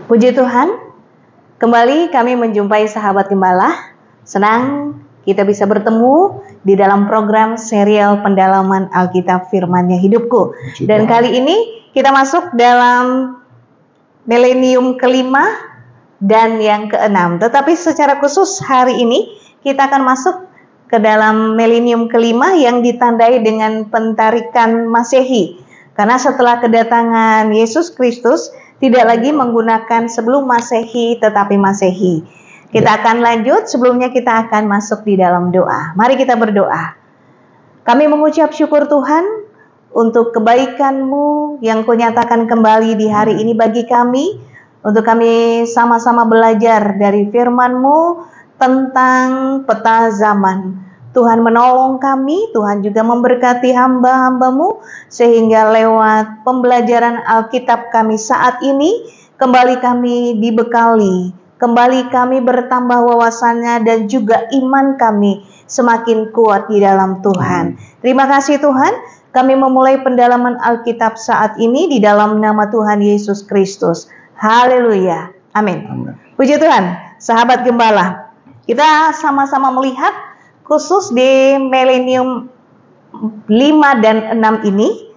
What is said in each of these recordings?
Puji Tuhan, kembali kami menjumpai sahabat gembala. Senang kita bisa bertemu di dalam program serial pendalaman Alkitab Firman-Nya Hidupku. Dan kali ini kita masuk dalam milenium kelima dan yang keenam. Tetapi secara khusus hari ini kita akan masuk ke dalam milenium kelima yang ditandai dengan pentarikan Masehi. Karena setelah kedatangan Yesus Kristus, tidak lagi menggunakan sebelum Masehi tetapi Masehi. Kita akan lanjut, sebelumnya kita akan masuk di dalam doa. Mari kita berdoa. Kami mengucap syukur Tuhan untuk kebaikan-Mu yang Kau nyatakan kembali di hari ini bagi kami, untuk kami sama-sama belajar dari firman-Mu tentang peta zaman. Tuhan menolong kami, Tuhan juga memberkati hamba-hamba-Mu, sehingga lewat pembelajaran Alkitab kami saat ini, kembali kami dibekali, kembali kami bertambah wawasannya dan juga iman kami semakin kuat di dalam Tuhan. Terima kasih Tuhan, kami memulai pendalaman Alkitab saat ini di dalam nama Tuhan Yesus Kristus. Haleluya, amin. Puji Tuhan, sahabat gembala, kita sama-sama melihat khusus di milenium 5 dan 6 ini,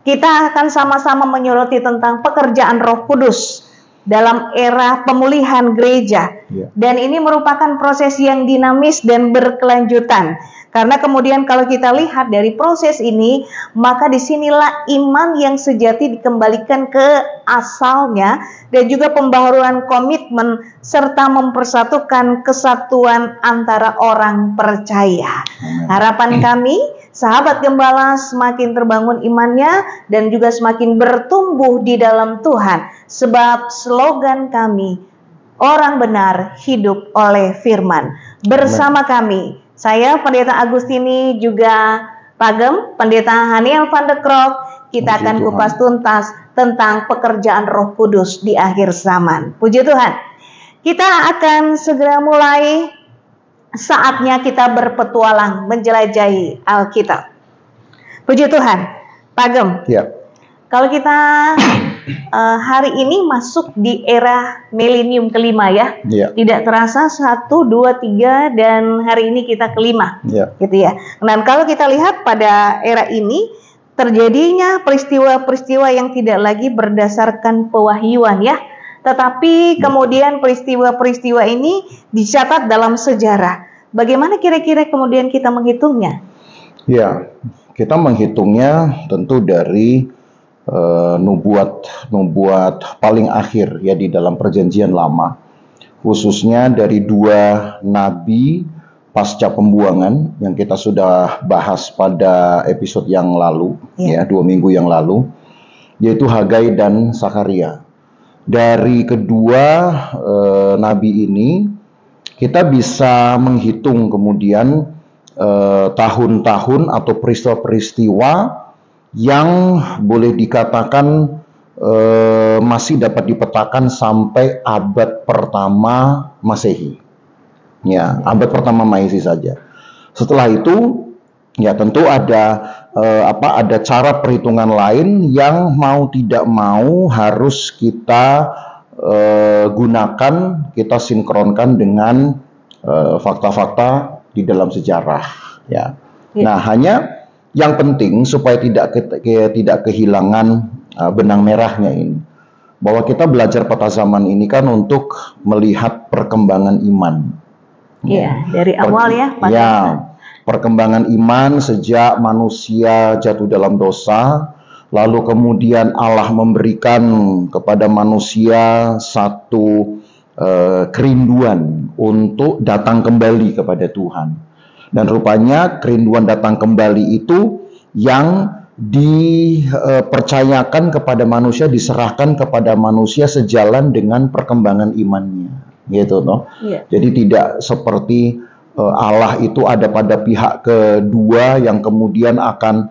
kita akan sama-sama menyoroti tentang pekerjaan Roh Kudus dalam era pemulihan gereja. Dan ini merupakan proses yang dinamis dan berkelanjutan. Karena kemudian kalau kita lihat dari proses ini, maka disinilah iman yang sejati dikembalikan ke asalnya, dan juga pembaharuan komitmen serta mempersatukan kesatuan antara orang percaya. Harapan kami, sahabat gembala semakin terbangun imannya dan juga semakin bertumbuh di dalam Tuhan. Sebab slogan kami, orang benar hidup oleh firman. Bersama kami, saya Pendeta Agustini, juga Pagem, Pendeta Haniel van de Krok, kita akan kupas tuntas tentang pekerjaan Roh Kudus di akhir zaman. Puji Tuhan. Kita akan segera mulai, saatnya kita berpetualang menjelajahi Alkitab. Puji Tuhan. Pagem. Ya. Kalau kita hari ini masuk di era milenium kelima ya. Tidak terasa 1, 2, 3 dan hari ini kita kelima. Gitu ya. Dan kalau kita lihat pada era ini terjadinya peristiwa-peristiwa yang tidak lagi berdasarkan pewahyuan ya. Tetapi kemudian peristiwa-peristiwa ini dicatat dalam sejarah. Bagaimana kira-kira kemudian kita menghitungnya? Ya, kita menghitungnya tentu dari nubuat paling akhir ya di dalam perjanjian lama, khususnya dari 2 nabi pasca pembuangan yang kita sudah bahas pada episode yang lalu, ya 2 minggu yang lalu, yaitu Hagai dan Sakaria. Dari kedua nabi ini kita bisa menghitung kemudian tahun-tahun atau peristiwa-peristiwa yang boleh dikatakan masih dapat dipetakan sampai abad pertama Masehi. Ya, abad pertama Masehi saja. Setelah itu, ya tentu ada ada cara perhitungan lain yang mau tidak mau harus kita gunakan, kita sinkronkan dengan fakta-fakta di dalam sejarah. Ya. Nah, hanya yang penting supaya tidak kehilangan benang merahnya ini, bahwa kita belajar peta zaman ini kan untuk melihat perkembangan iman. Iya, dari awal ya. Ya, perkembangan iman sejak manusia jatuh dalam dosa, lalu kemudian Allah memberikan kepada manusia satu kerinduan untuk datang kembali kepada Tuhan. Dan rupanya kerinduan datang kembali itu yang dipercayakan kepada manusia, diserahkan kepada manusia sejalan dengan perkembangan imannya, gitu, no? Jadi tidak seperti Allah itu ada pada pihak kedua yang kemudian akan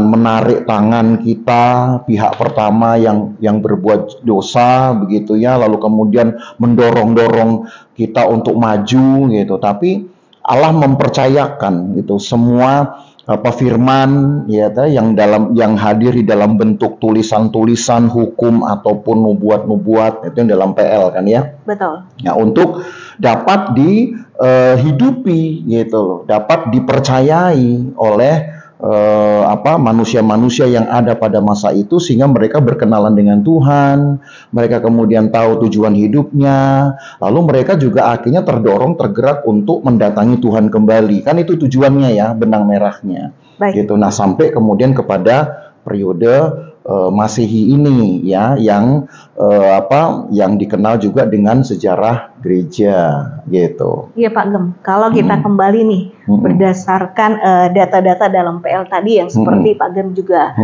menarik tangan kita, pihak pertama yang berbuat dosa, begitu ya, lalu kemudian mendorong kita untuk maju, gitu. Tapi Allah mempercayakan itu semua firman ya yang hadir di dalam bentuk tulisan-tulisan hukum ataupun nubuat-nubuat itu yang dalam PL kan ya. Betul. Ya, untuk dapat dihidupi gitu loh, dapat dipercayai oleh manusia-manusia yang ada pada masa itu, sehingga mereka berkenalan dengan Tuhan, mereka kemudian tahu tujuan hidupnya, lalu mereka juga akhirnya tergerak untuk mendatangi Tuhan kembali. Kan itu tujuannya ya, benang merahnya. Baik. Gitu. Nah, sampai kemudian kepada periode Masehi ini ya, yang dikenal juga dengan sejarah gereja gitu. Iya Pak Gem, kalau kita kembali nih berdasarkan data-data dalam PL tadi yang seperti Pak Gem juga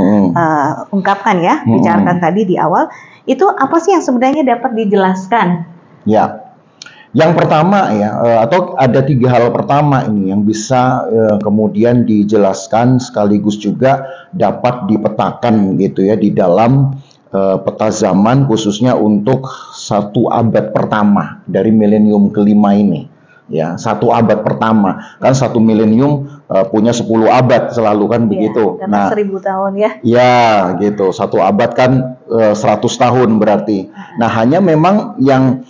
ungkapkan ya, bicarakan tadi di awal, itu apa sih yang sebenarnya dapat dijelaskan? Ya. Yang pertama ya, atau ada 3 hal pertama ini yang bisa kemudian dijelaskan sekaligus juga dapat dipetakan gitu ya di dalam peta zaman, khususnya untuk 1 abad pertama dari milenium kelima ini. Ya, 1 abad pertama kan 1 milenium punya 10 abad selalu kan begitu. Nah, 1000 tahun ya. Ya, gitu. 1 abad kan 100 tahun berarti. Nah, hanya memang yang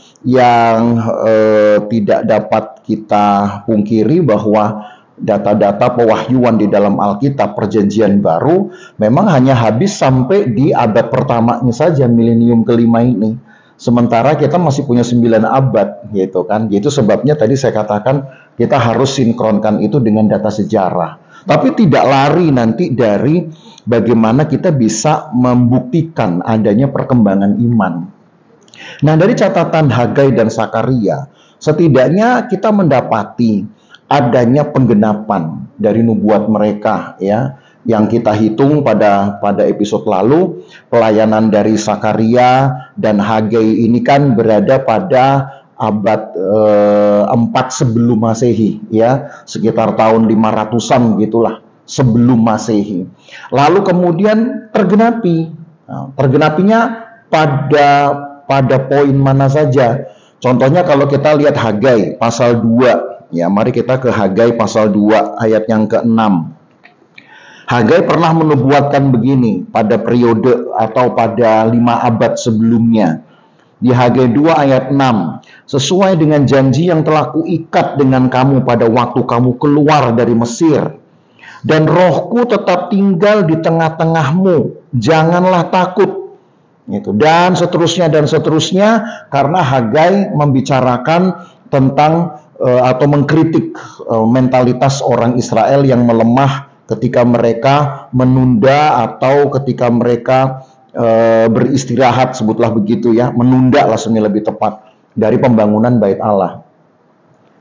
tidak dapat kita pungkiri bahwa data-data pewahyuan di dalam Alkitab Perjanjian Baru memang hanya habis sampai di abad pertamanya saja, milenium kelima ini. Sementara kita masih punya 9 abad gitu kan. Itu sebabnya tadi saya katakan kita harus sinkronkan itu dengan data sejarah. Tapi tidak lari nanti dari bagaimana kita bisa membuktikan adanya perkembangan iman. Nah, dari catatan Hagai dan Sakaria, setidaknya kita mendapati adanya penggenapan dari nubuat mereka ya, yang kita hitung pada episode lalu. Pelayanan dari Sakaria dan Hagai ini kan berada pada abad 4 sebelum Masehi ya, sekitar tahun 500-an gitulah sebelum Masehi. Lalu kemudian tergenapi. Nah, tergenapinya pada poin mana saja? Contohnya kalau kita lihat Hagai pasal 2 ya, mari kita ke Hagai pasal 2 ayat yang ke-6. Hagai pernah menubuatkan begini pada periode atau pada 5 abad sebelumnya. Di Hagai 2 ayat 6, sesuai dengan janji yang telah kuikat dengan kamu pada waktu kamu keluar dari Mesir, dan rohku tetap tinggal di tengah-tengahmu, janganlah takut. Itu dan seterusnya, karena Hagai membicarakan tentang atau mengkritik mentalitas orang Israel yang melemah ketika mereka menunda atau ketika mereka beristirahat, sebutlah begitu ya, menunda lah sebenarnya lebih tepat, dari pembangunan bait Allah.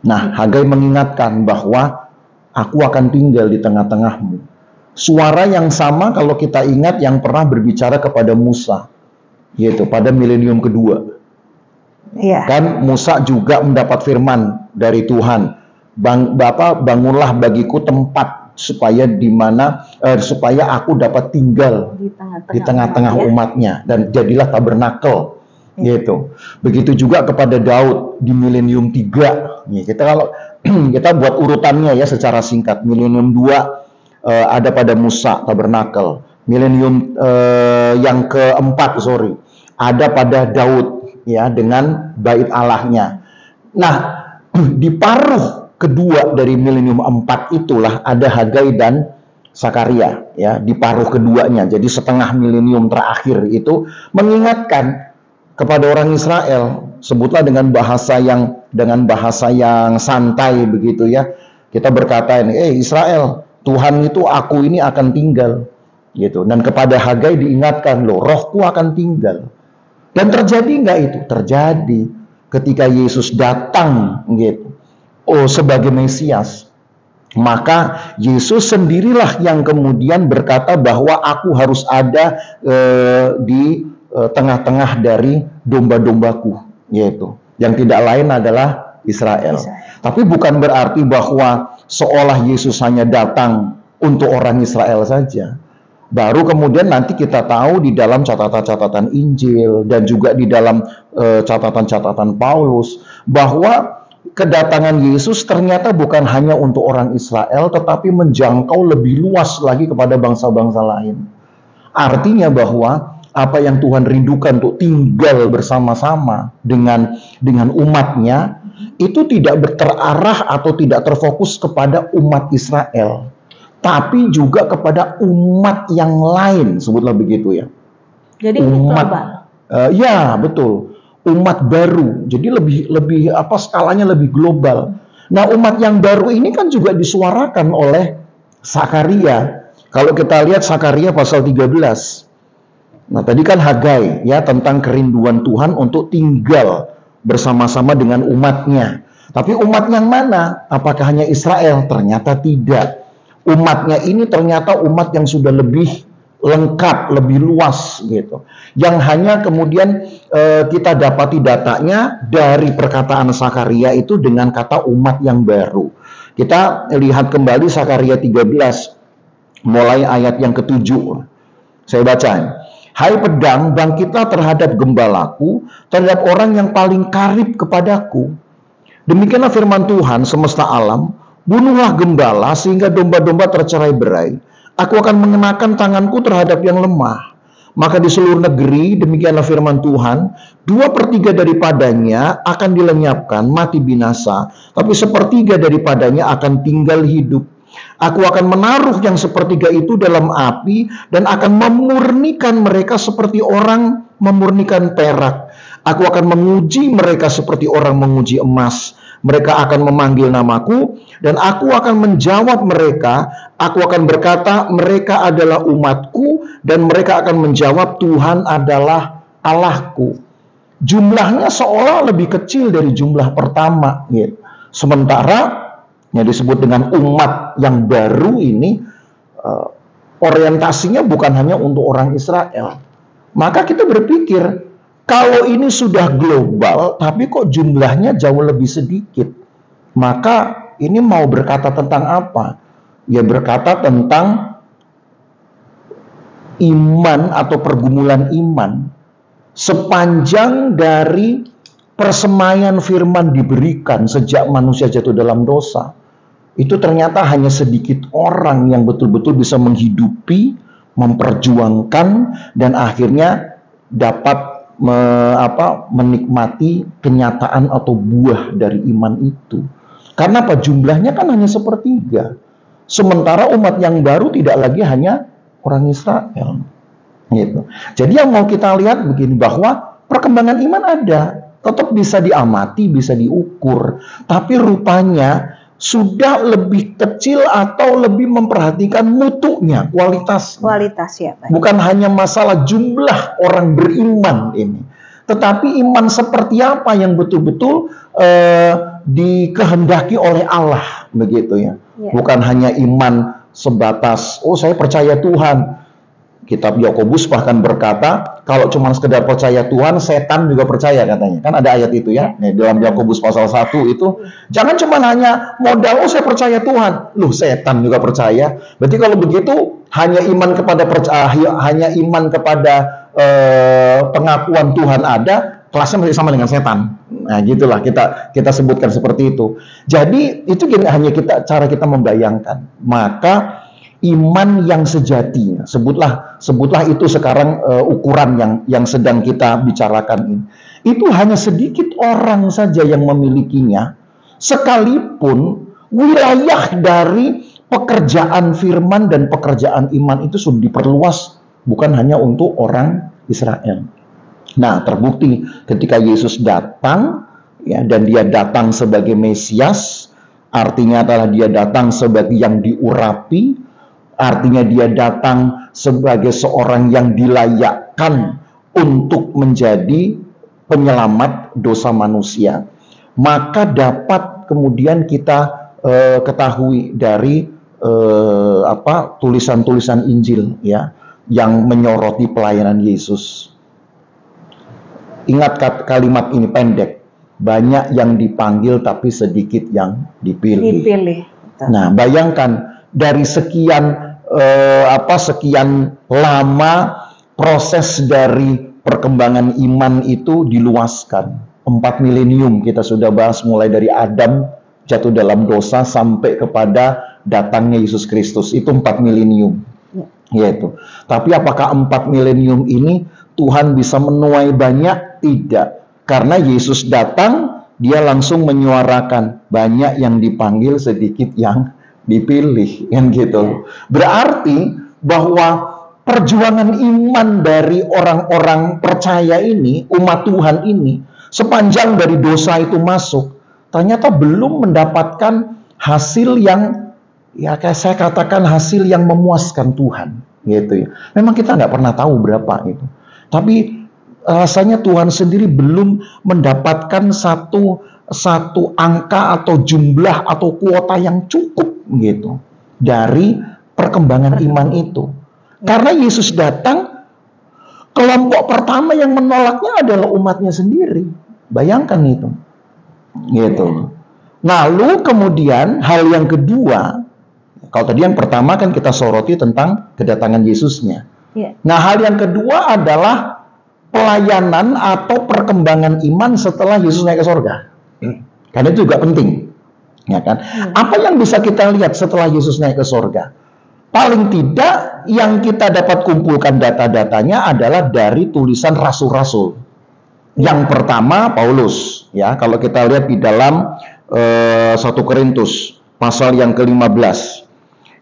Nah, Hagai mengingatkan bahwa aku akan tinggal di tengah-tengahmu. Suara yang sama kalau kita ingat yang pernah berbicara kepada Musa, yaitu pada milenium kedua. Kan Musa juga mendapat firman dari Tuhan, bangunlah bagiku tempat supaya supaya aku dapat tinggal di tengah-tengah umatnya, dan jadilah tabernakel gitu. Begitu juga kepada Daud di milenium 3. Kalau kita buat urutannya ya secara singkat, milenium 2 ada pada Musa tabernakel, milenium yang keempat ada pada Daud ya dengan bait Allahnya. Nah, di paruh kedua dari milenium 4 itulah ada Hagai dan Sakaria ya, di paruh keduanya. Jadi setengah milenium terakhir itu mengingatkan kepada orang Israel, sebutlah dengan bahasa yang santai begitu ya. Kita berkata ini, Israel, Tuhan itu aku ini akan tinggal gitu. Dan kepada Hagai diingatkan, loh, rohku akan tinggal. Dan terjadi enggak itu? Terjadi ketika Yesus datang gitu. Sebagai Mesias, maka Yesus sendirilah yang kemudian berkata bahwa aku harus ada di tengah-tengah dari domba-dombaku, yaitu yang tidak lain adalah Israel. Tapi bukan berarti bahwa seolah Yesus hanya datang untuk orang Israel saja. Baru kemudian nanti kita tahu di dalam catatan-catatan Injil dan juga di dalam catatan-catatan Paulus bahwa kedatangan Yesus ternyata bukan hanya untuk orang Israel, tetapi menjangkau lebih luas lagi kepada bangsa-bangsa lain. Artinya bahwa apa yang Tuhan rindukan untuk tinggal bersama-sama dengan umatnya, itu tidak terarah atau tidak terfokus kepada umat Israel, tapi juga kepada umat yang lain, sebutlah begitu ya. Jadi umat, ya betul. Umat baru, jadi lebih skalanya lebih global. Nah, umat yang baru ini kan juga disuarakan oleh Sakaria. Kalau kita lihat Sakaria pasal 13. Nah, tadi kan Hagai ya tentang kerinduan Tuhan untuk tinggal bersama-sama dengan umatnya. Tapi umat yang mana? Apakah hanya Israel? Ternyata tidak. Umatnya ini ternyata umat yang sudah lebih lengkap, lebih luas gitu. Yang hanya kemudian kita dapati datanya dari perkataan Sakaria itu dengan kata umat yang baru. Kita lihat kembali Sakaria 13 mulai ayat yang ke-7. Saya baca. Hai pedang, bangkitlah terhadap gembalaku, terhadap orang yang paling karib kepadaku. Demikianlah firman Tuhan semesta alam, bunuhlah gembala sehingga domba-domba tercerai-berai. Aku akan mengenakan tanganku terhadap yang lemah. Maka di seluruh negeri, demikianlah firman Tuhan, 2/3 daripadanya akan dilenyapkan, mati binasa. Tapi 1/3 daripadanya akan tinggal hidup. Aku akan menaruh yang 1/3 itu dalam api, dan akan memurnikan mereka seperti orang memurnikan perak. Aku akan menguji mereka seperti orang menguji emas. Mereka akan memanggil namaku, dan aku akan menjawab mereka. Aku akan berkata, mereka adalah umatku, dan mereka akan menjawab, Tuhan adalah Allahku. Jumlahnya seolah lebih kecil dari jumlah pertama. Gitu. Sementara yang disebut dengan umat yang baru ini, orientasinya bukan hanya untuk orang Israel. Maka kita berpikir, kalau ini sudah global, tapi kok jumlahnya jauh lebih sedikit, maka ini mau berkata tentang apa? Ya berkata tentang iman atau pergumulan iman. Sepanjang dari persemaian firman diberikan sejak manusia jatuh dalam dosa, itu ternyata hanya sedikit orang yang betul-betul bisa menghidupi, memperjuangkan, dan akhirnya dapat menikmati kenyataan atau buah dari iman itu. Karena apa? Jumlahnya kan hanya 1/3. Sementara umat yang baru tidak lagi hanya orang Israel. Gitu. Jadi yang mau kita lihat begini, bahwa perkembangan iman ada, tetap bisa diamati, bisa diukur, tapi rupanya sudah lebih kecil atau lebih memperhatikan mutunya, kualitas. Kualitas ya, Pak. Bukan hanya masalah jumlah orang beriman ini, tetapi iman seperti apa yang betul-betul dikehendaki oleh Allah, begitu ya. Bukan hanya iman sebatas, oh saya percaya Tuhan. Kitab Yakobus bahkan berkata, kalau cuma sekedar percaya Tuhan, setan juga percaya katanya. Kan ada ayat itu ya. Nah, dalam Yakobus pasal 1 itu, jangan cuma hanya modal, oh saya percaya Tuhan. Loh, setan juga percaya. Berarti kalau begitu, hanya iman kepada pengakuan Tuhan ada, kelasnya masih sama dengan setan. Nah, gitulah kita sebutkan seperti itu. Jadi, itu hanya cara kita membayangkan. Maka iman yang sejati, sebutlah itu sekarang ukuran yang sedang kita bicarakan ini. Itu hanya sedikit orang saja yang memilikinya, sekalipun wilayah dari pekerjaan firman dan pekerjaan iman itu sudah diperluas, bukan hanya untuk orang Israel. Nah, terbukti ketika Yesus datang, ya, dan dia datang sebagai Mesias, artinya adalah dia datang sebagai yang diurapi. Artinya dia datang sebagai seorang yang dilayakkan untuk menjadi penyelamat dosa manusia. Maka dapat kemudian kita ketahui dari tulisan-tulisan Injil ya yang menyoroti pelayanan Yesus. Ingat kalimat ini pendek. Banyak yang dipanggil tapi sedikit yang dipilih. Nah, bayangkan dari sekian lama proses dari perkembangan iman itu diluaskan 4 milenium kita sudah bahas, mulai dari Adam jatuh dalam dosa sampai kepada datangnya Yesus Kristus. Itu 4 milenium. Yaitu. Tapi apakah 4 milenium ini Tuhan bisa menuai banyak? Tidak. Karena Yesus datang, dia langsung menyuarakan, banyak yang dipanggil, sedikit yang dipilih, kan gitu. Berarti bahwa perjuangan iman dari orang-orang percaya ini, umat Tuhan ini, sepanjang dari dosa itu masuk, ternyata belum mendapatkan hasil yang, ya kayak saya katakan, hasil yang memuaskan Tuhan, gitu ya. Memang kita nggak pernah tahu berapa itu, tapi rasanya Tuhan sendiri belum mendapatkan satu angka atau jumlah atau kuota yang cukup, gitu, dari perkembangan iman itu. Karena Yesus datang, kelompok pertama yang menolaknya adalah umatnya sendiri. Bayangkan itu. Gitu. Lalu kemudian hal yang kedua, kalau tadi yang pertama kan kita soroti tentang kedatangan Yesusnya. Nah, hal yang kedua adalah pelayanan atau perkembangan iman setelah Yesus naik ke sorga. Karena itu juga penting. Ya kan? Apa yang bisa kita lihat setelah Yesus naik ke sorga? Paling tidak yang kita dapat kumpulkan data-datanya adalah dari tulisan rasul-rasul. Yang pertama Paulus, ya, kalau kita lihat di dalam 1 Korintus pasal yang ke-15.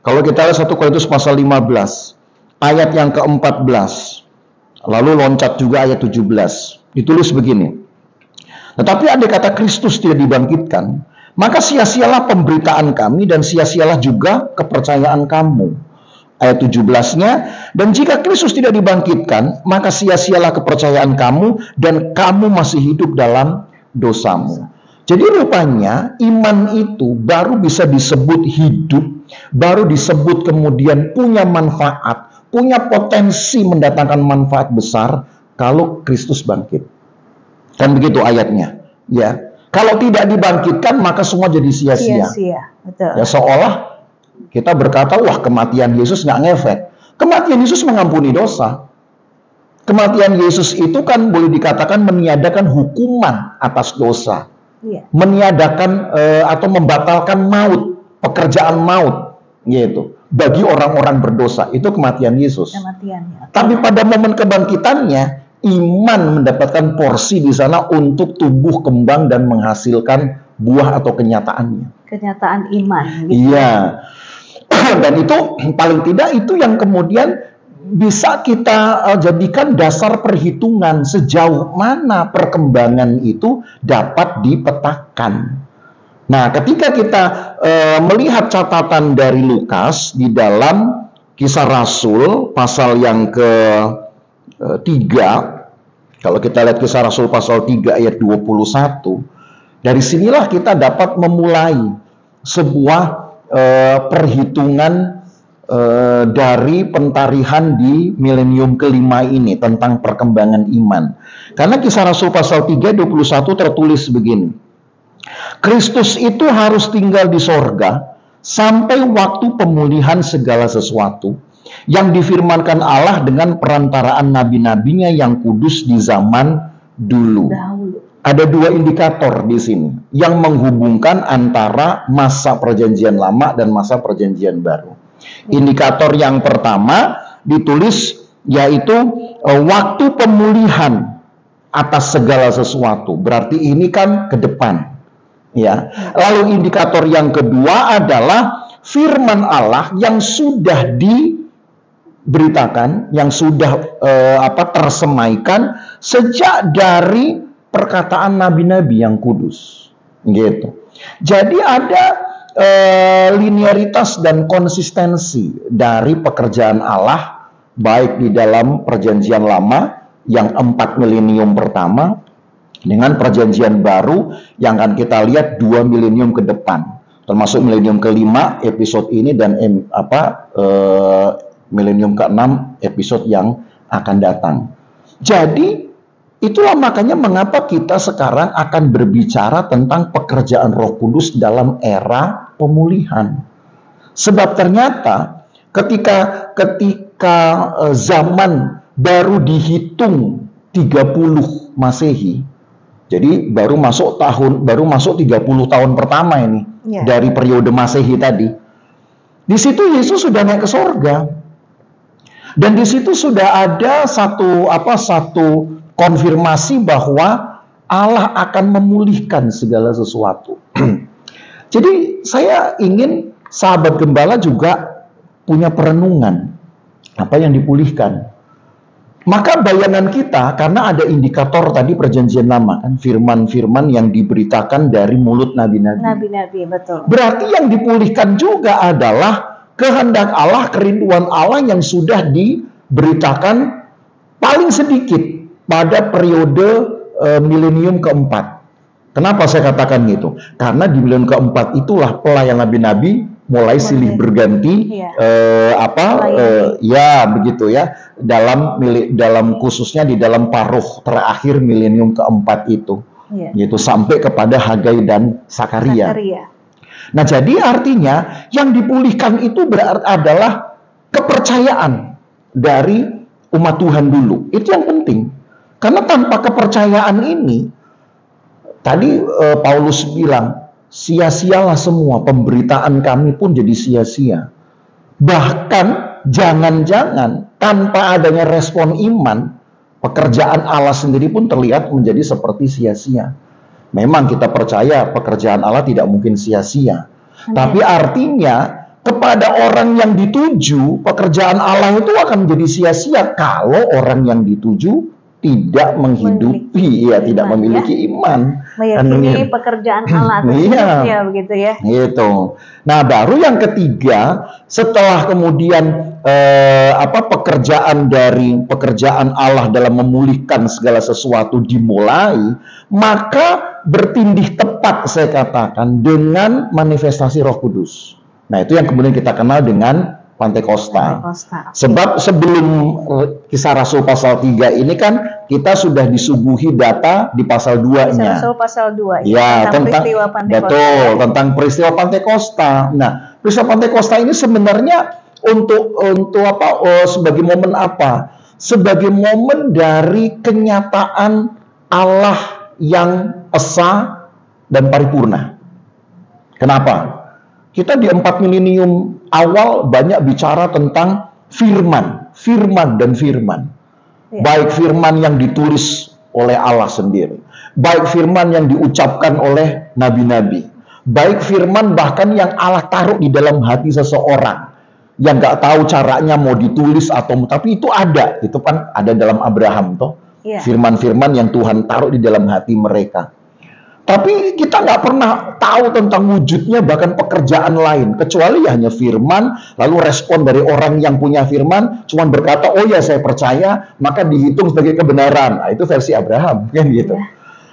Kalau kita lihat 1 Korintus pasal 15, ayat yang ke-14. Lalu loncat juga ayat 17. Ditulis begini. Tetapi andai kata Kristus tidak dibangkitkan, maka sia-sialah pemberitaan kami dan sia-sialah juga kepercayaan kamu. Ayat 17-nya, dan jika Kristus tidak dibangkitkan, maka sia-sialah kepercayaan kamu dan kamu masih hidup dalam dosamu. Jadi rupanya iman itu baru bisa disebut hidup, baru disebut kemudian punya manfaat, punya potensi mendatangkan manfaat besar kalau Kristus bangkit. Kan begitu ayatnya, ya. Kalau tidak dibangkitkan maka semua jadi sia-sia. Ya, seolah kita berkata, wah, kematian Yesus nggak ngefek. Kematian Yesus mengampuni dosa. Kematian Yesus itu kan boleh dikatakan meniadakan hukuman atas dosa. Meniadakan atau membatalkan maut, pekerjaan maut, gitu. Bagi orang-orang berdosa, itu kematian Yesus. Tapi pada momen kebangkitannya, iman mendapatkan porsi di sana untuk tumbuh kembang dan menghasilkan buah atau kenyataannya. Kenyataan iman. Iya. Dan itu paling tidak itu yang kemudian bisa kita jadikan dasar perhitungan sejauh mana perkembangan itu dapat dipetakan. Nah, ketika kita melihat catatan dari Lukas di dalam Kisah Rasul pasal yang ke-3, kalau kita lihat Kisah Rasul pasal 3 ayat 21, dari sinilah kita dapat memulai sebuah perhitungan dari pentarihan di milenium kelima ini tentang perkembangan iman. Karena Kisah Rasul pasal 3 21 tertulis begini. Kristus itu harus tinggal di sorga sampai waktu pemulihan segala sesuatu yang difirmankan Allah dengan perantaraan nabi-nabinya yang kudus di zaman dulu. Ada dua indikator di sini yang menghubungkan antara masa perjanjian lama dan masa perjanjian baru. Indikator yang pertama ditulis yaitu waktu pemulihan atas segala sesuatu. Berarti ini kan ke depan. Ya. Lalu indikator yang kedua adalah firman Allah yang sudah diberitakan, yang sudah tersemaikan sejak dari perkataan nabi-nabi yang kudus, gitu. Jadi ada linearitas dan konsistensi dari pekerjaan Allah, baik di dalam perjanjian lama yang 4 milenium pertama dengan perjanjian baru yang akan kita lihat 2 milenium ke depan, termasuk milenium kelima episode ini dan milenium ke-6 episode yang akan datang. Jadi itulah makanya mengapa kita sekarang akan berbicara tentang pekerjaan Roh Kudus dalam era pemulihan. Sebab ternyata ketika zaman baru dihitung 30 Masehi, Jadi baru masuk 30 tahun pertama ini dari periode Masehi tadi. Di situ Yesus sudah naik ke sorga. Dan di situ sudah ada satu konfirmasi bahwa Allah akan memulihkan segala sesuatu. Jadi saya ingin sahabat gembala juga punya perenungan apa yang dipulihkan. Maka bayangan kita, karena ada indikator tadi perjanjian lama kan, firman-firman yang diberitakan dari mulut nabi-nabi. Nabi-nabi, betul. Berarti yang dipulihkan juga adalah kehendak Allah, kerinduan Allah yang sudah diberitakan paling sedikit pada periode milenium keempat. Kenapa saya katakan gitu? Karena di milenium keempat itulah pelayan nabi-nabi mulai silih berganti, begitu ya, dalam khususnya di dalam paruh terakhir milenium keempat itu, gitu sampai kepada Hagai dan Sakaria. Nah, jadi artinya yang dipulihkan itu adalah kepercayaan dari umat Tuhan dulu. Itu yang penting, karena tanpa kepercayaan ini, tadi Paulus bilang, sia-sialah semua, pemberitaan kami pun jadi sia-sia. Bahkan jangan-jangan tanpa adanya respon iman, pekerjaan Allah sendiri pun terlihat menjadi seperti sia-sia. Memang kita percaya pekerjaan Allah tidak mungkin sia-sia. Tapi artinya kepada orang yang dituju, pekerjaan Allah itu akan menjadi sia-sia kalau orang yang dituju tidak menghidupi, tidak memiliki iman. Meyakini pekerjaan Allah ya, begitu ya. Gitu. Nah, baru yang ketiga, setelah kemudian pekerjaan Allah dalam memulihkan segala sesuatu dimulai, maka bertindih tepat saya katakan dengan manifestasi Roh Kudus. Nah, itu yang kemudian kita kenal dengan Pantekosta. Sebab sebelum Kisah Rasul pasal 3 ini kan kita sudah disuguhi data di pasal 2-nya. Kisah Rasul pasal 2 ya, tentang peristiwa Pantekosta. Betul, tentang peristiwa Pantekosta. Nah, peristiwa Pantekosta ini sebenarnya untuk sebagai momen apa? Sebagai momen dari kenyataan Allah yang esa dan paripurna. Kenapa? Kita di 4 milenium awal banyak bicara tentang firman. Baik firman yang ditulis oleh Allah sendiri, baik firman yang diucapkan oleh nabi-nabi, baik firman bahkan yang Allah taruh di dalam hati seseorang yang nggak tahu caranya mau ditulis tapi itu ada, itu kan ada dalam Abraham toh. Firman-firman yang Tuhan taruh di dalam hati mereka. Tapi kita nggak pernah tahu tentang wujudnya, bahkan pekerjaan lain, kecuali hanya firman, lalu respon dari orang yang punya firman, cuma berkata, oh ya saya percaya, maka dihitung sebagai kebenaran. Nah, itu versi Abraham, kan gitu.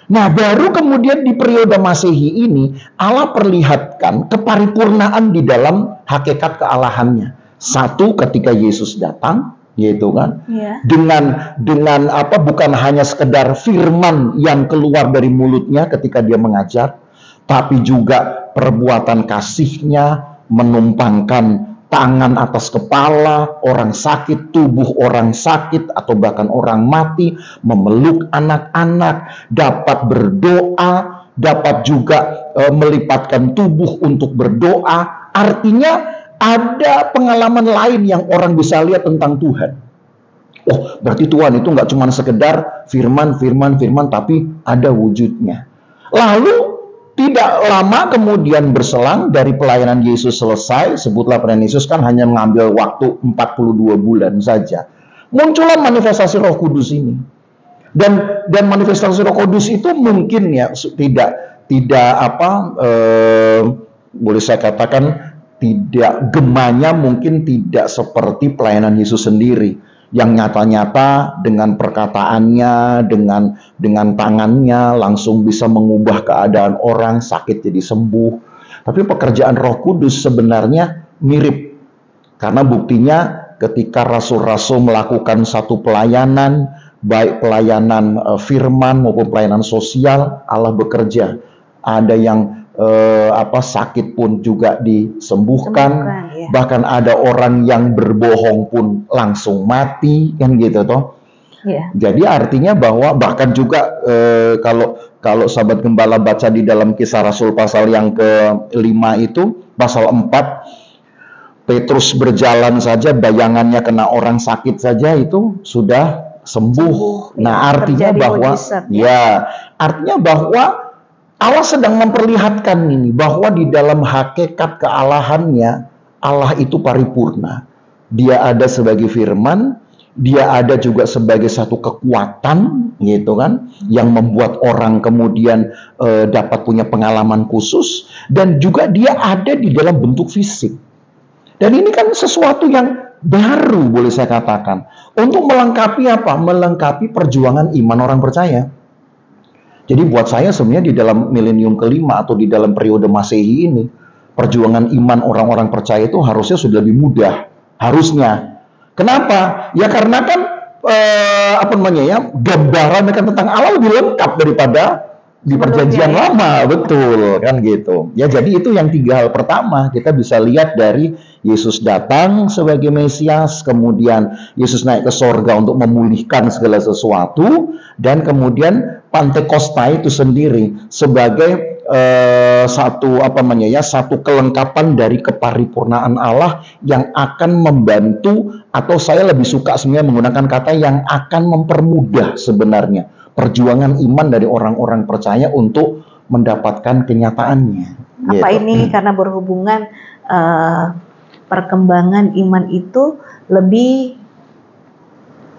Nah, baru kemudian di periode Masehi ini, Allah perlihatkan keparipurnaan di dalam hakikat kealahannya. Satu, ketika Yesus datang, yaitu kan, dengan bukan hanya sekedar firman yang keluar dari mulutnya ketika dia mengajar, tapi juga perbuatan kasihnya, menumpangkan tangan atas kepala orang sakit, tubuh orang sakit atau bahkan orang mati, memeluk anak-anak, dapat berdoa, dapat juga melipatkan tubuh untuk berdoa. Artinya ada pengalaman lain yang orang bisa lihat tentang Tuhan. Oh, berarti Tuhan itu nggak cuma sekedar firman, tapi ada wujudnya. Lalu tidak lama kemudian berselang dari pelayanan Yesus selesai, sebutlah pelayanan Yesus kan hanya mengambil waktu 42 bulan saja. Muncullah manifestasi Roh Kudus ini. Dan manifestasi Roh Kudus itu mungkin ya boleh saya katakan tidak gemanya mungkin tidak seperti pelayanan Yesus sendiri yang nyata-nyata dengan perkataannya, dengan tangannya langsung bisa mengubah keadaan orang, sakit jadi sembuh. Tapi pekerjaan Roh Kudus sebenarnya mirip, karena buktinya ketika rasul-rasul melakukan satu pelayanan, baik pelayanan firman maupun pelayanan sosial, Allah bekerja. Ada yang sakit pun juga disembuhkan, bahkan ada orang yang berbohong pun langsung mati, kan gitu toh. Jadi artinya bahwa bahkan juga kalau kalau sahabat gembala baca di dalam Kisah Rasul pasal yang ke-5 itu, pasal 4, Petrus berjalan saja, bayangannya kena orang sakit saja itu sudah sembuh. Nah, artinya bahwa artinya bahwa Allah sedang memperlihatkan ini bahwa di dalam hakikat kealahannya, Allah itu paripurna. Dia ada sebagai firman, dia ada juga sebagai satu kekuatan, gitu kan, yang membuat orang kemudian dapat punya pengalaman khusus, dan juga dia ada di dalam bentuk fisik. Dan ini kan sesuatu yang baru, boleh saya katakan, untuk melengkapi apa? Melengkapi perjuangan iman orang percaya. Jadi buat saya sebenarnya di dalam milenium kelima atau di dalam periode Masehi ini, perjuangan iman orang-orang percaya itu harusnya sudah lebih mudah. Harusnya. Kenapa? Ya karena kan gambaran tentang Allah lebih lengkap daripada di perjanjian lama, betul kan gitu. Ya, jadi itu yang 3 hal pertama kita bisa lihat dari Yesus datang sebagai Mesias, kemudian Yesus naik ke sorga untuk memulihkan segala sesuatu, dan kemudian Pantekosta itu sendiri sebagai satu kelengkapan dari keparipurnaan Allah yang akan membantu, atau saya lebih suka sebenarnya menggunakan kata yang akan mempermudah sebenarnya perjuangan iman dari orang-orang percaya untuk mendapatkan kenyataannya. Apa ini karena berhubungan perkembangan iman itu lebih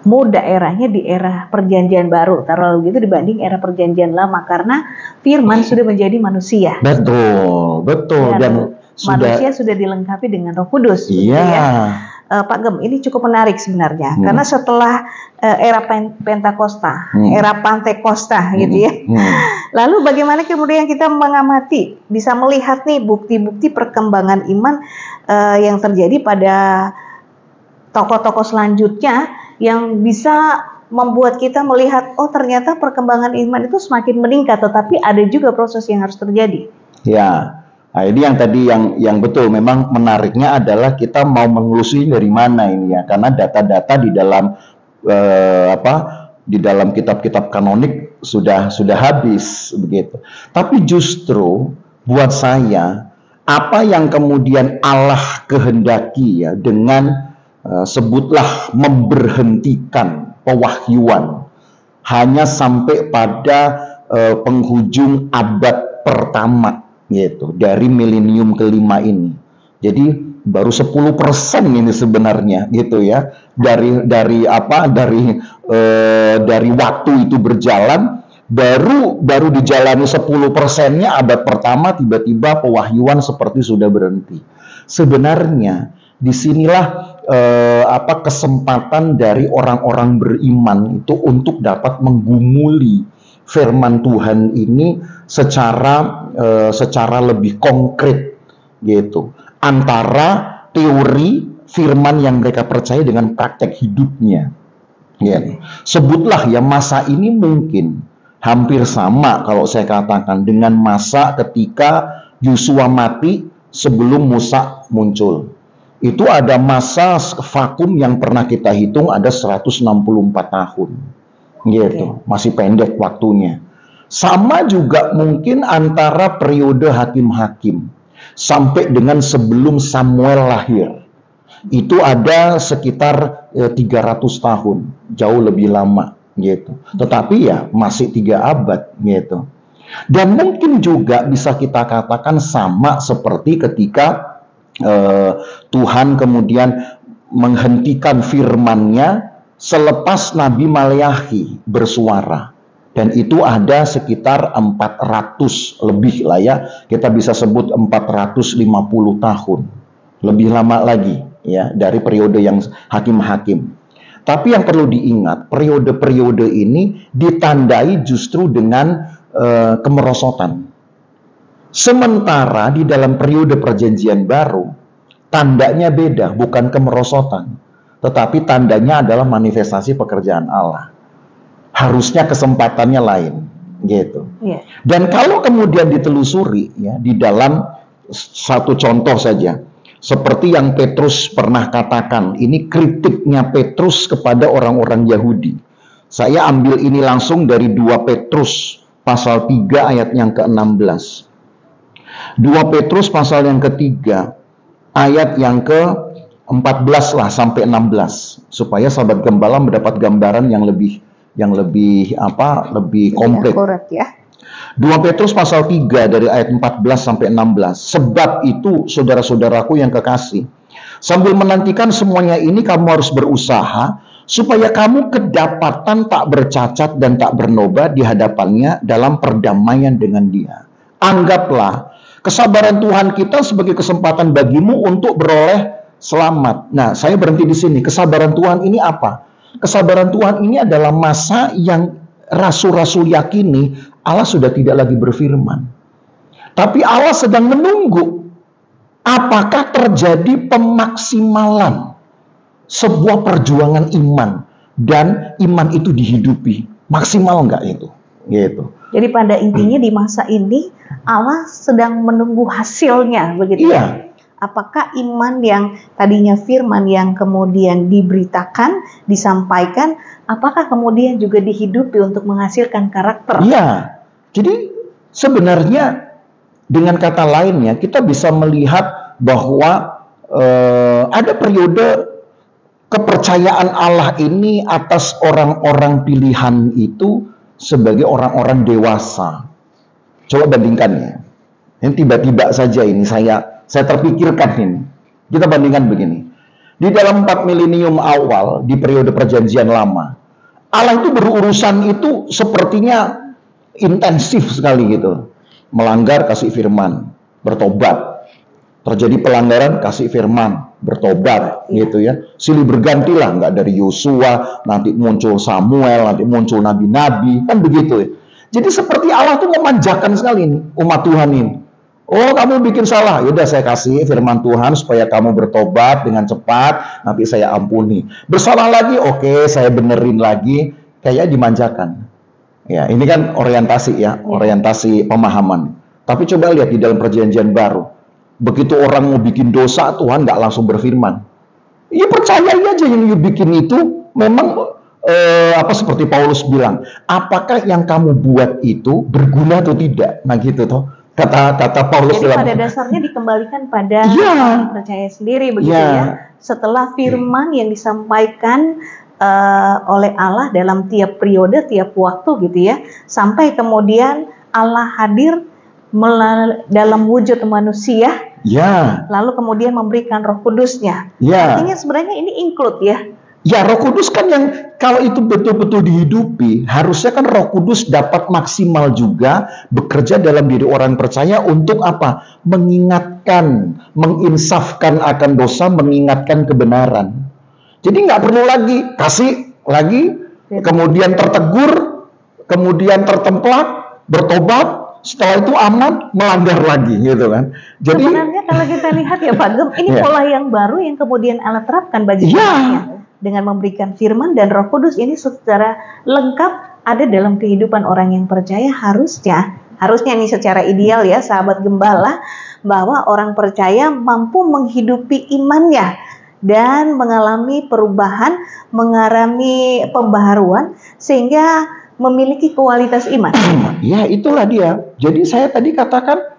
mudah eranya di era perjanjian baru, taruh gitu, dibanding era perjanjian lama, karena firman sudah menjadi manusia. Betul. Dan manusia sudah dilengkapi dengan Roh Kudus. Iya. Gitu ya. Pak Gem, ini cukup menarik sebenarnya, karena setelah era Pentakosta, era Pantekosta gitu ya. Lalu bagaimana kemudian kita mengamati, bisa melihat nih bukti-bukti perkembangan iman yang terjadi pada tokoh-tokoh selanjutnya yang bisa membuat kita melihat, oh ternyata perkembangan iman itu semakin meningkat, tetapi ada juga proses yang harus terjadi. Ya. Nah, ini yang tadi yang betul, memang menariknya adalah kita mau menelusuri dari mana ini ya, karena data-data di dalam di dalam kitab-kitab kanonik sudah habis begitu. Tapi justru buat saya, apa yang kemudian Allah kehendaki ya dengan sebutlah memberhentikan pewahyuan hanya sampai pada penghujung abad pertama gitu, dari milenium kelima ini. Jadi baru 10% ini sebenarnya gitu ya, dari waktu itu berjalan, baru dijalani 10%-nya abad pertama, tiba-tiba pewahyuan seperti sudah berhenti. Sebenarnya disinilah kesempatan dari orang-orang beriman itu untuk dapat menggumuli firman Tuhan ini secara lebih konkret gitu, antara teori firman yang mereka percaya dengan praktek hidupnya. Ya. Sebutlah ya, masa ini mungkin hampir sama kalau saya katakan dengan masa ketika Yosua mati sebelum Musa muncul. Itu ada masa vakum yang pernah kita hitung ada 164 tahun. Gitu, masih pendek waktunya. Sama juga mungkin antara periode hakim-hakim sampai dengan sebelum Samuel lahir. Itu ada sekitar 300 tahun, jauh lebih lama gitu. Tetapi ya masih 3 abad gitu. Dan mungkin juga bisa kita katakan sama seperti ketika Tuhan kemudian menghentikan firman-Nya selepas Nabi Maleakhi bersuara, dan itu ada sekitar 400 lebih lah ya, kita bisa sebut 450 tahun, lebih lama lagi ya dari periode yang hakim-hakim. Tapi yang perlu diingat, periode-periode ini ditandai justru dengan kemerosotan. Sementara di dalam periode perjanjian baru, tandanya beda, bukan kemerosotan, tetapi tandanya adalah manifestasi pekerjaan Allah. Harusnya kesempatannya lain, gitu. Dan kalau kemudian ditelusuri, ya, di dalam satu contoh saja, seperti yang Petrus pernah katakan, ini kritiknya Petrus kepada orang-orang Yahudi. Saya ambil ini langsung dari 2 Petrus pasal 3 ayat yang ke-16. 2 Petrus pasal yang ketiga ayat yang ke-14 lah sampai 16, supaya sahabat gembala mendapat gambaran yang lebih komplit. Akurat ya. 2 Petrus pasal 3 dari ayat 14 sampai 16. Sebab itu saudara-saudaraku yang kekasih, sambil menantikan semuanya ini kamu harus berusaha supaya kamu kedapatan tak bercacat dan tak bernoba di hadapannya dalam perdamaian dengan Dia. Anggaplah kesabaran Tuhan kita sebagai kesempatan bagimu untuk beroleh selamat. Nah, saya berhenti di sini. Kesabaran Tuhan ini apa? Kesabaran Tuhan ini adalah masa yang rasul-rasul yakini Allah sudah tidak lagi berfirman. Tapi Allah sedang menunggu apakah terjadi pemaksimalan sebuah perjuangan iman, dan iman itu dihidupi. Maksimal enggak itu? Gitu. Jadi pada intinya di masa ini Allah sedang menunggu hasilnya, begitu ya? Apakah iman yang tadinya firman yang kemudian diberitakan, disampaikan, apakah kemudian juga dihidupi untuk menghasilkan karakter? Iya. Jadi sebenarnya dengan kata lainnya kita bisa melihat bahwa ada periode kepercayaan Allah ini atas orang-orang pilihan itu sebagai orang-orang dewasa. Coba bandingkan ya. Ini tiba-tiba saja ini saya terpikirkan ini. Kita bandingkan begini. Di dalam 4 milenium awal di periode perjanjian lama, Allah itu berurusan itu sepertinya intensif sekali gitu. Melanggar, kasih firman, bertobat. Terjadi pelanggaran, kasih firman, bertobat, gitu ya. Silih bergantilah, nggak dari Yosua, nanti muncul Samuel, nanti muncul nabi-nabi, kan begitu ya. Jadi seperti Allah tuh memanjakan sekali nih umat Tuhan ini. Oh, kamu bikin salah, yaudah saya kasih firman Tuhan supaya kamu bertobat dengan cepat, nanti saya ampuni. Bersalah lagi, oke, saya benerin lagi, kayak dimanjakan. Ya, ini kan orientasi ya, orientasi pemahaman. Tapi coba lihat di dalam perjanjian baru. Begitu orang mau bikin dosa, Tuhan nggak langsung berfirman. Ya percaya aja yang you bikin itu memang seperti Paulus bilang, apakah yang kamu buat itu berguna atau tidak? Nah gitu toh. Kata Paulus. Jadi pada dasarnya dikembalikan pada orang percaya sendiri begitu ya. Setelah firman yang disampaikan oleh Allah dalam tiap periode, tiap waktu gitu ya, sampai kemudian Allah hadir dalam wujud manusia, lalu kemudian memberikan Roh Kudusnya. Artinya sebenarnya ini include ya. Ya, Roh Kudus kan yang kalau itu betul-betul dihidupi, harusnya kan Roh Kudus dapat maksimal juga bekerja dalam diri orang percaya untuk apa? Mengingatkan, menginsafkan akan dosa, mengingatkan kebenaran. Jadi nggak perlu lagi kasih lagi, kemudian tertegur, kemudian tertemplak, bertobat. Setelah itu aman, melanggar lagi gitu kan. Jadi sebenarnya kalau kita lihat ya Pak Gem, ini pola yang baru yang kemudian Allah terapkan bagi umatnya dengan memberikan firman dan Roh Kudus ini secara lengkap ada dalam kehidupan orang yang percaya. Harusnya ini secara ideal ya sahabat gembala, bahwa orang percaya mampu menghidupi imannya dan mengalami perubahan, mengalami pembaharuan sehingga memiliki kualitas iman. Ya itulah dia. Jadi saya tadi katakan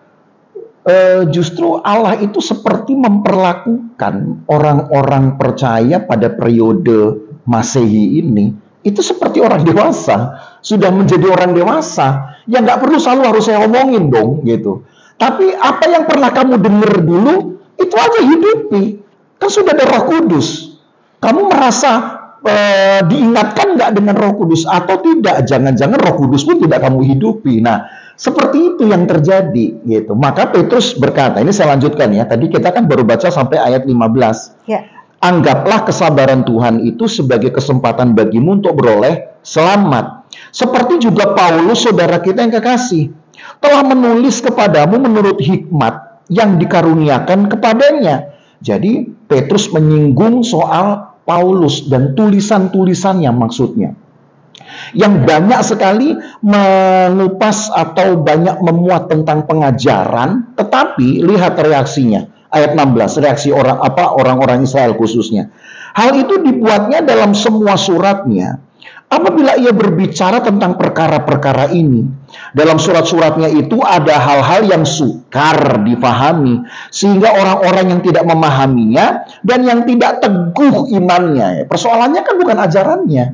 justru Allah itu seperti memperlakukan orang-orang percaya pada periode Masehi ini itu seperti orang dewasa, sudah menjadi orang dewasa yang nggak perlu selalu harus saya omongin dong gitu. Tapi apa yang pernah kamu dengar dulu itu aja hidupi, kan sudah ada Roh Kudus. Kamu merasa diingatkan nggak dengan Roh Kudus atau tidak? Jangan-jangan Roh Kudus pun tidak kamu hidupi. Nah, seperti itu yang terjadi gitu. Maka Petrus berkata, ini saya lanjutkan ya. Tadi kita kan baru baca sampai ayat 15. Ya. Anggaplah kesabaran Tuhan itu sebagai kesempatan bagimu untuk beroleh selamat. Seperti juga Paulus, saudara kita yang kekasih, telah menulis kepadamu menurut hikmat yang dikaruniakan kepadanya. Jadi Petrus menyinggung soal Paulus dan tulisan-tulisannya maksudnya, yang banyak sekali mengupas atau banyak memuat tentang pengajaran, tetapi lihat reaksinya. Ayat 16, reaksi orang-orang Israel khususnya. Hal itu dibuatnya dalam semua suratnya apabila ia berbicara tentang perkara-perkara ini dalam surat-suratnya itu ada hal-hal yang sukar difahami, sehingga orang-orang yang tidak memahaminya dan yang tidak teguh imannya, persoalannya kan bukan ajarannya,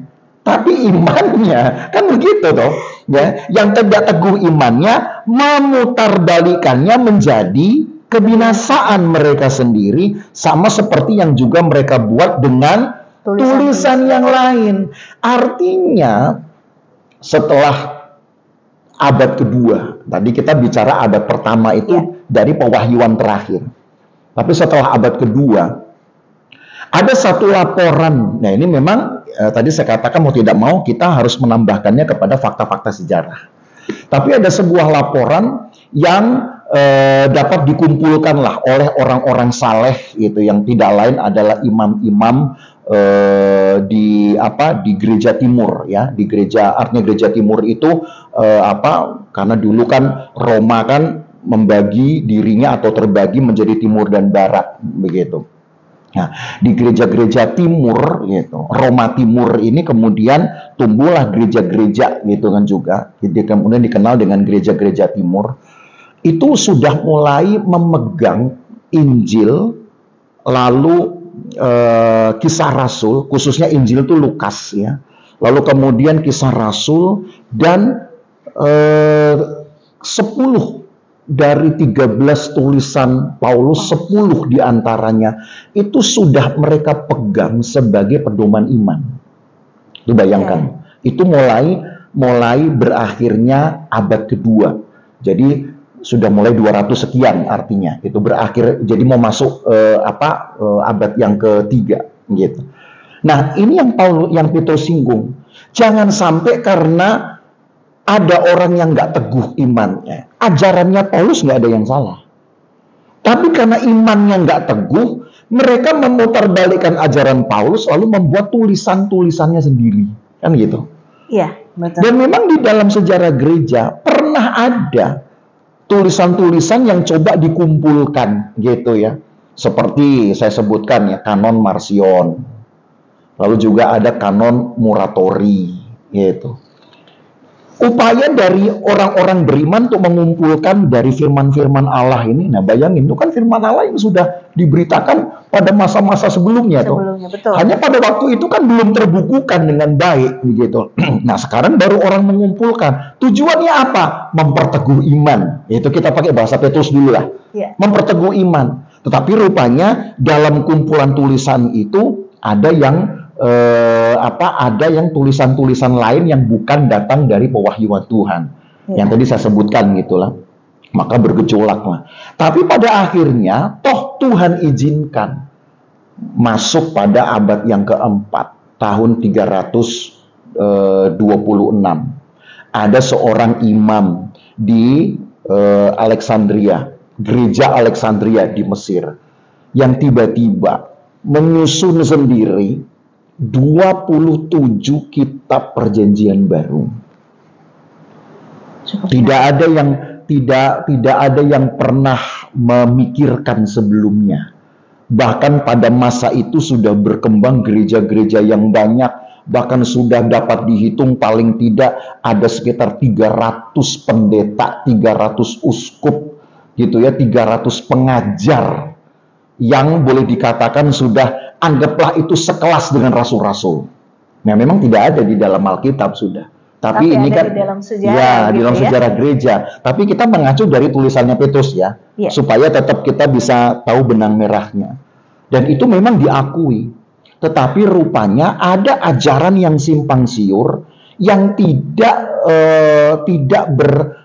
tapi imannya, kan begitu toh, ya. Yang tidak teguh imannya memutarbalikannya menjadi kebinasaan mereka sendiri, sama seperti yang juga mereka buat dengan tulisan yang lain. Artinya setelah abad kedua, tadi kita bicara abad pertama itu dari pewahyuan terakhir, tapi setelah abad kedua ada satu laporan. Nah ini memang tadi saya katakan mau tidak mau kita harus menambahkannya kepada fakta-fakta sejarah. Tapi ada sebuah laporan yang dapat dikumpulkanlah oleh orang-orang saleh gitu, yang tidak lain adalah imam-imam di gereja timur, ya, di gereja, artinya gereja timur itu karena dulu kan Roma kan membagi dirinya atau terbagi menjadi timur dan barat begitu. Nah, di gereja-gereja timur gitu, Roma Timur ini kemudian tumbuhlah gereja-gereja gitu kan juga. Jadi kemudian dikenal dengan gereja-gereja timur. Itu sudah mulai memegang Injil, lalu Kisah Rasul, khususnya Injil itu Lukas, ya. Lalu kemudian Kisah Rasul dan 10 dari 13 tulisan Paulus, 10 diantaranya itu sudah mereka pegang sebagai pedoman iman. Itu bayangkan, itu mulai berakhirnya abad kedua. Jadi sudah mulai 200 sekian artinya itu berakhir, jadi mau masuk abad yang ketiga gitu. Nah ini yang Petrus singgung, jangan sampai karena ada orang yang nggak teguh imannya, ajarannya Paulus nggak ada yang salah, tapi karena imannya nggak teguh, mereka memutarbalikkan ajaran Paulus lalu membuat tulisan-tulisannya sendiri, kan gitu. Iya, betul. Dan memang di dalam sejarah gereja pernah ada tulisan-tulisan yang coba dikumpulkan gitu ya. Seperti saya sebutkan ya, kanon Marcion. Lalu juga ada kanon Muratori gitu. Upaya dari orang-orang beriman untuk mengumpulkan dari firman-firman Allah ini. Nah, bayangin itu kan firman Allah yang sudah diberitakan pada masa-masa sebelumnya tuh. Betul. Hanya pada waktu itu kan belum terbukukan dengan baik begitu. Nah, sekarang baru orang mengumpulkan. Tujuannya apa? Memperteguh iman. Itu kita pakai bahasa Petrus dulu lah. Yeah. Memperteguh iman. Tetapi rupanya dalam kumpulan tulisan itu ada yang ada yang tulisan-tulisan lain yang bukan datang dari pewahyuan Tuhan. Yang tadi saya sebutkan gitulah. Maka bergejolaklah. Tapi pada akhirnya toh Tuhan izinkan masuk pada abad yang keempat, tahun 326. Ada seorang imam di Alexandria, gereja Alexandria di Mesir, yang tiba-tiba menyusun sendiri 27 kitab perjanjian baru. Tidak ada yang pernah memikirkan sebelumnya. Bahkan pada masa itu sudah berkembang gereja-gereja yang banyak, bahkan sudah dapat dihitung paling tidak ada sekitar 300 pendeta, 300 uskup gitu ya, 300 pengajar yang boleh dikatakan sudah, anggaplah itu sekelas dengan rasul-rasul. Nah, memang tidak ada di dalam Alkitab sudah. Tapi ini kan di dalam sejarah, ya, di dalam sejarah gereja. Tapi kita mengacu dari tulisannya Petrus ya, supaya tetap kita bisa tahu benang merahnya. Dan itu memang diakui. Tetapi rupanya ada ajaran yang simpang siur yang tidak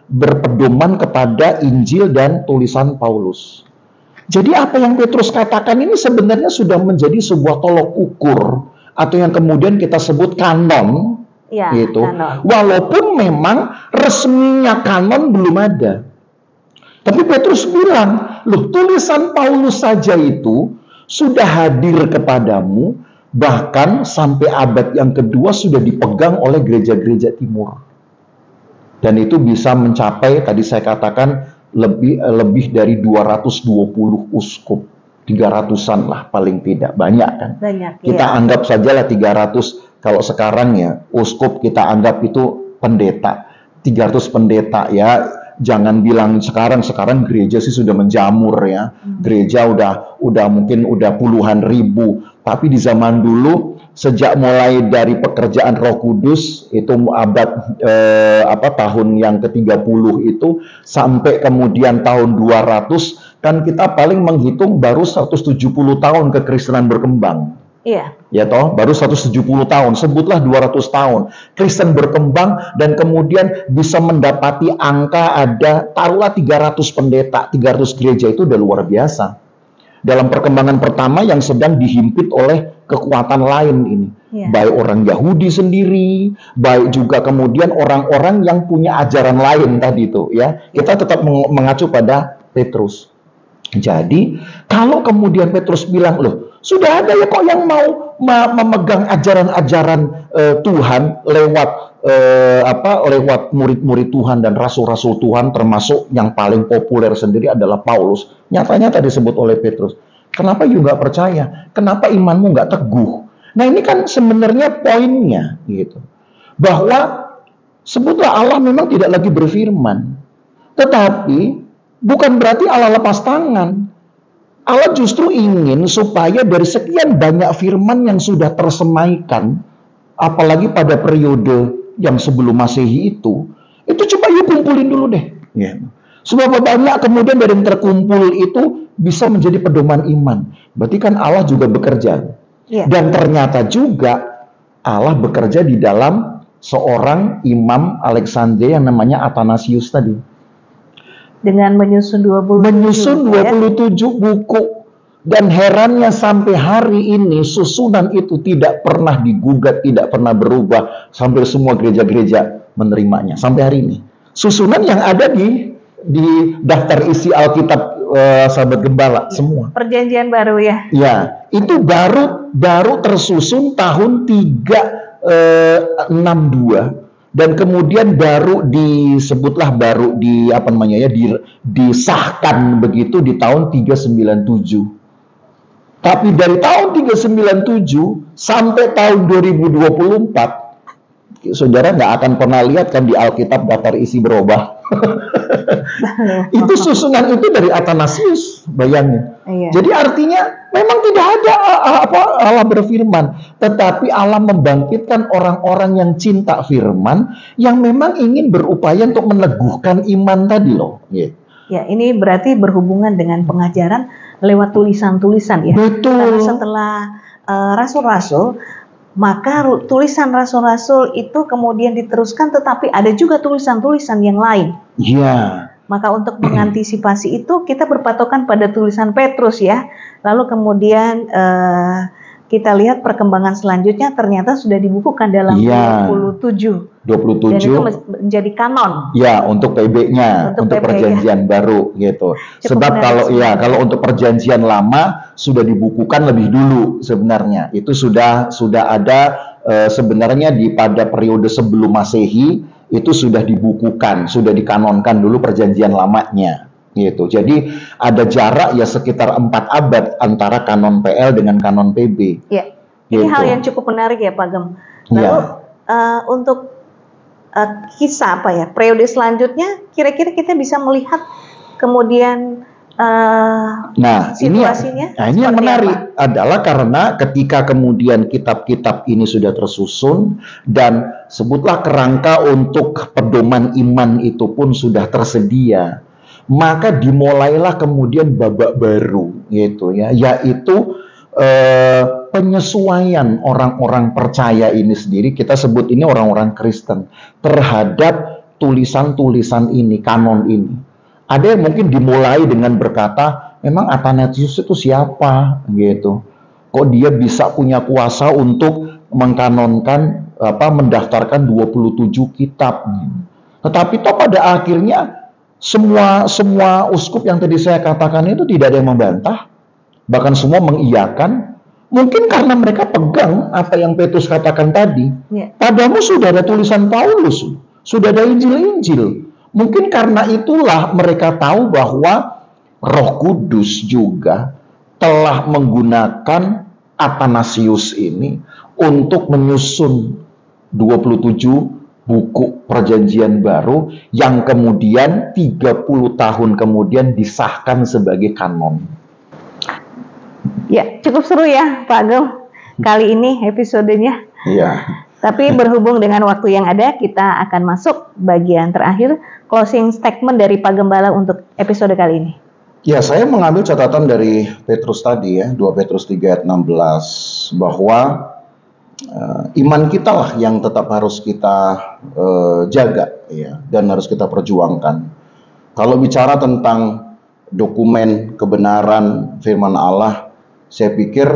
berpedoman kepada Injil dan tulisan Paulus. Jadi apa yang Petrus katakan ini sebenarnya sudah menjadi sebuah tolok ukur atau yang kemudian kita sebut kanon, gitu. Kanon. Walaupun memang resminya kanon belum ada. Tapi Petrus bilang, loh tulisan Paulus saja itu sudah hadir kepadamu, bahkan sampai abad yang kedua sudah dipegang oleh gereja-gereja timur. Dan itu bisa mencapai, tadi saya katakan, lebih dari 220 uskup, 300-an lah paling tidak, banyak kan. Banyak, kita anggap sajalah 300, kalau sekarang ya uskup kita anggap itu pendeta. 300 pendeta ya. Jangan bilang sekarang gereja sih sudah menjamur ya. Gereja udah mungkin udah puluhan ribu. Tapi di zaman dulu sejak mulai dari pekerjaan Roh Kudus itu abad tahun yang ke-30 itu sampai kemudian tahun 200 kan kita paling menghitung baru 170 tahun kekristenan berkembang. Iya. Ya toh, baru 170 tahun, sebutlah 200 tahun. Kristen berkembang dan kemudian bisa mendapati angka ada taruhlah 300 pendeta, 300 gereja, itu udah luar biasa. Dalam perkembangan pertama yang sedang dihimpit oleh kekuatan lain ini. Baik orang Yahudi sendiri, baik juga kemudian orang-orang yang punya ajaran lain tadi itu ya. Kita tetap mengacu pada Petrus. Jadi, kalau kemudian Petrus bilang, loh, sudah ada ya kok yang mau memegang ajaran-ajaran Tuhan lewat lewat murid-murid Tuhan dan rasul-rasul Tuhan, termasuk yang paling populer sendiri adalah Paulus. Nyatanya tadi disebut oleh Petrus. Kenapa you nggak percaya? Kenapa imanmu nggak teguh? Nah ini kan sebenarnya poinnya gitu. Bahwa sebutlah Allah memang tidak lagi berfirman. Tetapi bukan berarti Allah lepas tangan. Allah justru ingin supaya dari sekian banyak firman yang sudah tersemaikan, apalagi pada periode yang sebelum Masehi itu coba yuk kumpulin dulu deh. Ya. Seberapa banyak kemudian dari yang terkumpul itu bisa menjadi pedoman iman. Berarti kan Allah juga bekerja. Ya. Dan ternyata juga Allah bekerja di dalam seorang imam Alexandria yang namanya Athanasius tadi. Dengan menyusun 27 buku. Dan herannya sampai hari ini susunan itu tidak pernah digugat, tidak pernah berubah sampai semua gereja-gereja menerimanya sampai hari ini. Susunan yang ada di daftar isi Alkitab sahabat gembala semua. Perjanjian baru ya. Ya, itu baru tersusun tahun 362. Dan kemudian baru disahkan begitu di tahun 397. Tapi dari tahun 397 sampai tahun 2024, saudara nggak akan pernah lihat kan di Alkitab daftar isi berubah. Itu susunan itu dari Athanasius, bayangin. Iya. Jadi artinya memang tidak ada Allah berfirman, tetapi Allah membangkitkan orang-orang yang cinta firman, yang memang ingin berupaya untuk meneguhkan iman tadi loh. Yeah. Ya, ini berarti berhubungan dengan pengajaran lewat tulisan-tulisan ya. Betul. Karena setelah rasul-rasul, maka tulisan rasul-rasul itu kemudian diteruskan, tetapi ada juga tulisan-tulisan yang lain. Iya. Maka untuk mengantisipasi itu kita berpatokan pada tulisan Petrus ya. Lalu kemudian kita lihat perkembangan selanjutnya ternyata sudah dibukukan dalam 27. Dan itu menjadi kanon. Ya, untuk PB-nya, untuk perjanjian baru gitu. Sebab kalau untuk perjanjian lama sudah dibukukan lebih dulu sebenarnya. Itu sudah ada sebenarnya pada periode sebelum Masehi itu sudah dibukukan, sudah dikanonkan dulu perjanjian lamanya. Gitu. Jadi ada jarak ya sekitar 4 abad antara kanon PL dengan kanon PB. Ya, ini hal yang cukup menarik ya Pak Gem. Lalu untuk kisah periode selanjutnya, kira-kira kita bisa melihat kemudian situasinya. Ini yang menarik adalah karena ketika kemudian kitab-kitab ini sudah tersusun dan sebutlah kerangka untuk pedoman iman itu pun sudah tersedia. Maka dimulailah kemudian babak baru gitu ya, yaitu penyesuaian orang-orang percaya ini sendiri, kita sebut ini orang-orang Kristen, terhadap tulisan-tulisan ini, kanon ini. Ada yang mungkin dimulai dengan berkata, memang Athanasius itu siapa gitu, kok dia bisa punya kuasa untuk mengkanonkan mendaftarkan 27 kitab. Tetapi toh pada akhirnya semua uskup yang tadi saya katakan itu tidak ada yang membantah, bahkan semua mengiyakan. Mungkin karena mereka pegang apa yang Petrus katakan tadi. Padamu sudah ada tulisan Paulus, sudah ada Injil-Injil. Mungkin karena itulah mereka tahu bahwa Roh Kudus juga telah menggunakan Athanasius ini untuk menyusun 27 buku Perjanjian Baru yang kemudian 30 tahun kemudian disahkan sebagai kanon. Ya, cukup seru ya Pak Ageng kali ini episodenya. Iya. Tapi berhubung dengan waktu yang ada, kita akan masuk bagian terakhir, closing statement dari Pak Gembala untuk episode kali ini. Ya, saya mengambil catatan dari Petrus tadi ya, 2 Petrus 3 ayat 16, bahwa iman kita lah yang tetap harus kita jaga ya, dan harus kita perjuangkan. Kalau bicara tentang dokumen kebenaran firman Allah, saya pikir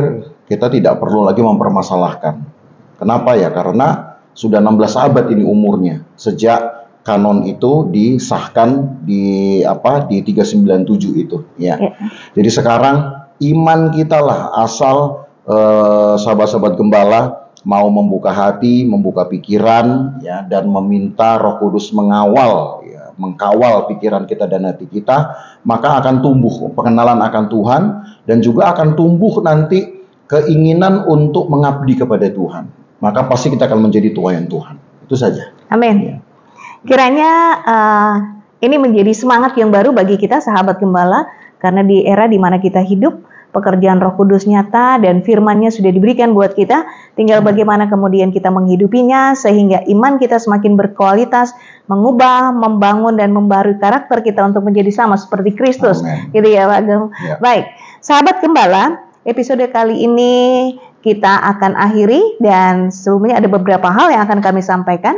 kita tidak perlu lagi mempermasalahkan. Kenapa ya? Karena sudah 16 abad ini umurnya sejak kanon itu disahkan di 397 itu ya. Jadi sekarang iman kita lah, asal sahabat-sahabat gembala mau membuka hati, membuka pikiran ya, dan meminta Roh Kudus mengawal ya, mengkawal pikiran kita dan hati kita, maka akan tumbuh pengenalan akan Tuhan, dan juga akan tumbuh nanti keinginan untuk mengabdi kepada Tuhan. Maka pasti kita akan menjadi tuayan Tuhan. Itu saja. Amin. Ya. Kiranya ini menjadi semangat yang baru bagi kita sahabat gembala, karena di era di mana kita hidup, pekerjaan Roh Kudus nyata dan firman-Nya sudah diberikan buat kita. Tinggal bagaimana kemudian kita menghidupinya sehingga iman kita semakin berkualitas, mengubah, membangun dan membarui karakter kita untuk menjadi sama seperti Kristus. Amen. Gitu ya Pak Ageng. Ya. Baik, sahabat gembala, episode kali ini kita akan akhiri, dan sebelumnya ada beberapa hal yang akan kami sampaikan.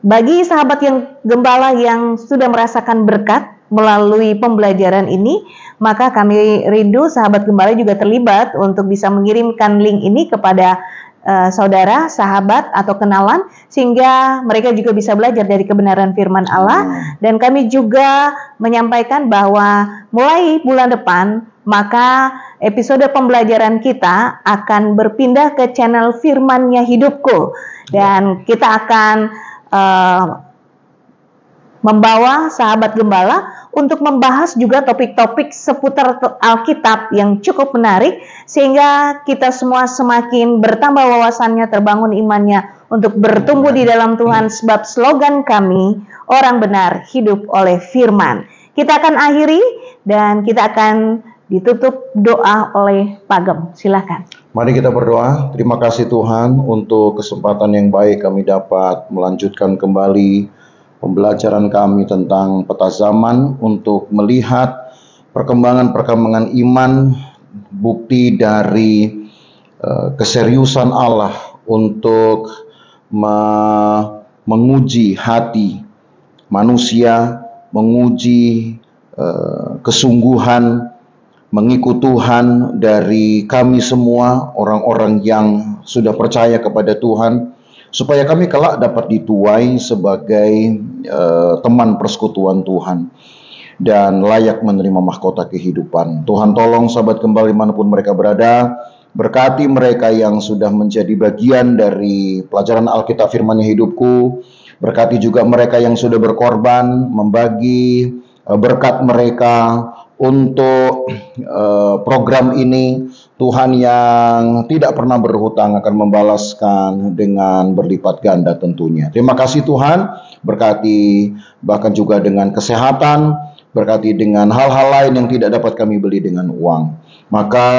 Bagi sahabat yang gembala yang sudah merasakan berkat melalui pembelajaran ini, maka kami rindu sahabat gembala juga terlibat untuk bisa mengirimkan link ini kepada saudara, sahabat, atau kenalan, sehingga mereka juga bisa belajar dari kebenaran firman Allah. Dan kami juga menyampaikan bahwa mulai bulan depan, maka episode pembelajaran kita akan berpindah ke channel Firman-Nya Hidupku, dan kita akan membawa sahabat gembala untuk membahas juga topik-topik seputar Alkitab yang cukup menarik, sehingga kita semua semakin bertambah wawasannya, terbangun imannya untuk bertumbuh di dalam Tuhan, sebab slogan kami, orang benar hidup oleh firman. Kita akan akhiri dan kita akan ditutup doa oleh Pak Gem. Silakan. Mari kita berdoa. Terima kasih Tuhan untuk kesempatan yang baik kami dapat melanjutkan kembali pembelajaran kami tentang peta zaman untuk melihat perkembangan-perkembangan iman, bukti dari keseriusan Allah untuk menguji hati manusia, menguji kesungguhan mengikut Tuhan dari kami semua, orang-orang yang sudah percaya kepada Tuhan, supaya kami kelak dapat dituai sebagai teman persekutuan Tuhan dan layak menerima mahkota kehidupan. Tuhan tolong sahabat gembala dimanapun mereka berada, berkati mereka yang sudah menjadi bagian dari pelajaran Alkitab Firman-Nya Hidupku, berkati juga mereka yang sudah berkorban, membagi berkat mereka untuk program ini. Tuhan yang tidak pernah berhutang akan membalaskan dengan berlipat ganda tentunya. Terima kasih Tuhan, berkati bahkan juga dengan kesehatan, berkati dengan hal-hal lain yang tidak dapat kami beli dengan uang. Maka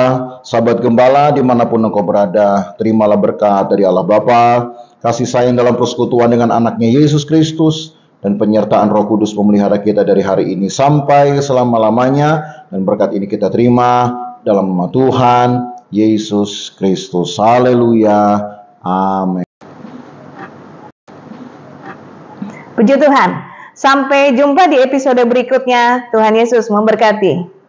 sahabat gembala dimanapun engkau berada, terimalah berkat dari Allah Bapa, kasih sayang dalam persekutuan dengan anaknya Yesus Kristus, dan penyertaan Roh Kudus pemelihara kita dari hari ini sampai selama-lamanya. Dan berkat ini kita terima dalam nama Tuhan Yesus Kristus. Haleluya. Amin. Puji Tuhan. Sampai jumpa di episode berikutnya. Tuhan Yesus memberkati.